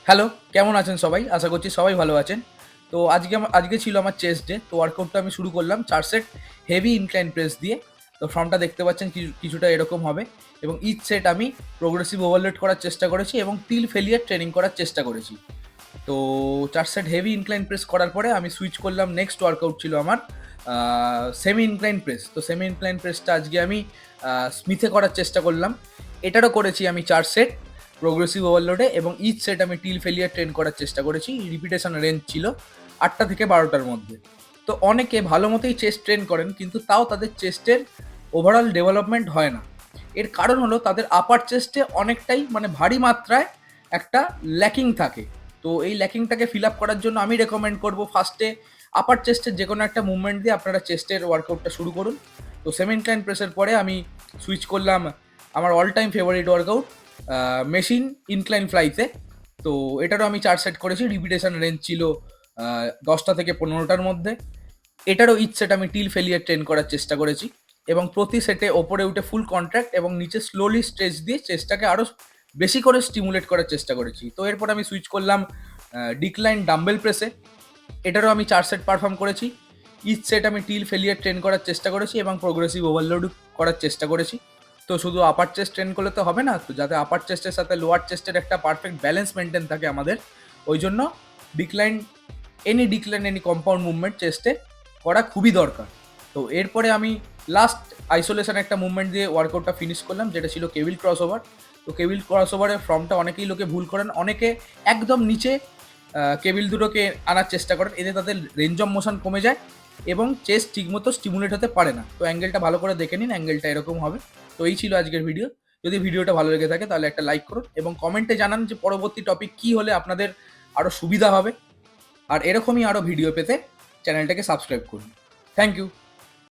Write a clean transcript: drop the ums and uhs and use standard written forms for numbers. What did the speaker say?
Hello, কেমন আছেন সবাই? আশা করছি সবাই ভালো আছেন। তো আজকে ছিল আমার চেস্ট ডে। তো ওয়ার্কআউটটা আমি শুরু করলাম ৪ সেট হেভি ইনক্লাইন প্রেস দিয়ে। তো ফর্মটা দেখতে পাচ্ছেন কিছুটা এরকম হবে এবং ইচ সেট আমি প্রোগ্রেসিভ ওভারলোড করার চেষ্টা করেছি এবং টিল ফেলিয়ার ট্রেনিং করার চেষ্টা করেছি। তো ৪ সেট হেভি ইনক্লাইন প্রেস করার পরে আমি সুইচ করলাম, নেক্সট ওয়ার্কআউট ছিল আমার সেমি ইনক্লাইন প্রেস। তো সেমি ইনক্লাইন প্রেসটা আজকে আমি স্মিথে করার চেষ্টা করলাম। এটারও করেছি আমি ৪ সেট প্রোগ্রেসিভ ওভারলোডে এবং ইচ সেট আমি টিল ফেলিয়ার ট্রেন করার চেষ্টা করেছি। রিপিটেশন রেঞ্জ ছিল ৮টা থেকে ১২টার মধ্যে। তো অনেকে ভালো মতোই চেস্ট ট্রেন করেন, কিন্তু তাও তাদের চেস্টের ওভারঅল ডেভেলপমেন্ট হয় না। এর কারণ হলো তাদের আপার চেস্টে অনেকটাই ভারী মাত্রায় একটা ল্যাকিং থাকে। তো এই ল্যাকিংটাকে ফিল আপ করার জন্য আমি রেকমেন্ড করব ফার্স্টে আপার চেস্টের যে কোনো একটা মুভমেন্ট দিয়ে আপনারা চেস্টের ওয়ার্কআউটটা শুরু করুন। তো সেমি ইনক্লাইন প্রেসের পরে আমি সুইচ করলাম আমার all time favourite workout machine incline ফ্লাইতে। তো এটারও আমি ৪ সেট করেছি। রিপিটেশন রেঞ্জ ছিল ১০টা থেকে ১৫টার মধ্যে। এটারও ইচ সেট আমি টিল ফেলিয়ার ট্রেন করার চেষ্টা করেছি এবং প্রতি সেটে ওপরে উঠে ফুল কন্ট্রাক্ট এবং নিচে স্লোলি স্ট্রেচ দিয়ে চেস্টটাকে আরও বেশি করে স্টিমুলেট করার চেষ্টা করেছি। তো এরপর আমি সুইচ করলাম ডিক্লাইন ডাম্বেল প্রেসে। এটারও আমি ৪ সেট পারফর্ম করেছি। ইচ সেট আমি টিল ফেলিয়ার ট্রেন করার চেষ্টা করেছি এবং প্রোগ্রেসিভ ওভারলোড করার চেষ্টা করেছি। তো শুধু আপার চেস্ট ট্রেন করলে তো হবে না, তো যাতে আপার চেস্টের সাথে লোয়ার চেস্টের একটা পারফেক্ট ব্যালেন্স মেনটেন থাকে আমাদের, ওই জন্য ডিক্লাইন এনি কম্পাউন্ড মুভমেন্ট চেস্টে করা খুবই দরকার। তো এরপরে আমি লাস্ট আইসোলেশন একটা মুভমেন্ট দিয়ে ওয়ার্কআউটটা ফিনিশ করলাম, যেটা ছিল কেবিল ক্রস ওভার। তো কেবিল ক্রস ওভারের ফর্মটা অনেকেই লোকে ভুল করেন। অনেকে একদম নিচে কেবিল দুটোকে আনার চেষ্টা করেন, এতে তাদের রেঞ্জ অফ মোশন কমে যায় এবং চেস্ট ঠিকমতো স্টিমুলেট হতে পারে না। তো অ্যাঙ্গেলটা ভালো করে দেখে নিন, অ্যাঙ্গেলটা এরকম হবে। তো এই ছিল আজকের ভিডিও। যদি ভিডিওটা ভালো লেগে থাকে তাহলে একটা লাইক করুন এবং কমেন্টে জানান যে পরবর্তী টপিক কী হলে আপনাদের আরও সুবিধা হবে। আর এরকমই আরও ভিডিও পেতে চ্যানেলটাকে সাবস্ক্রাইব করুন। Thank you.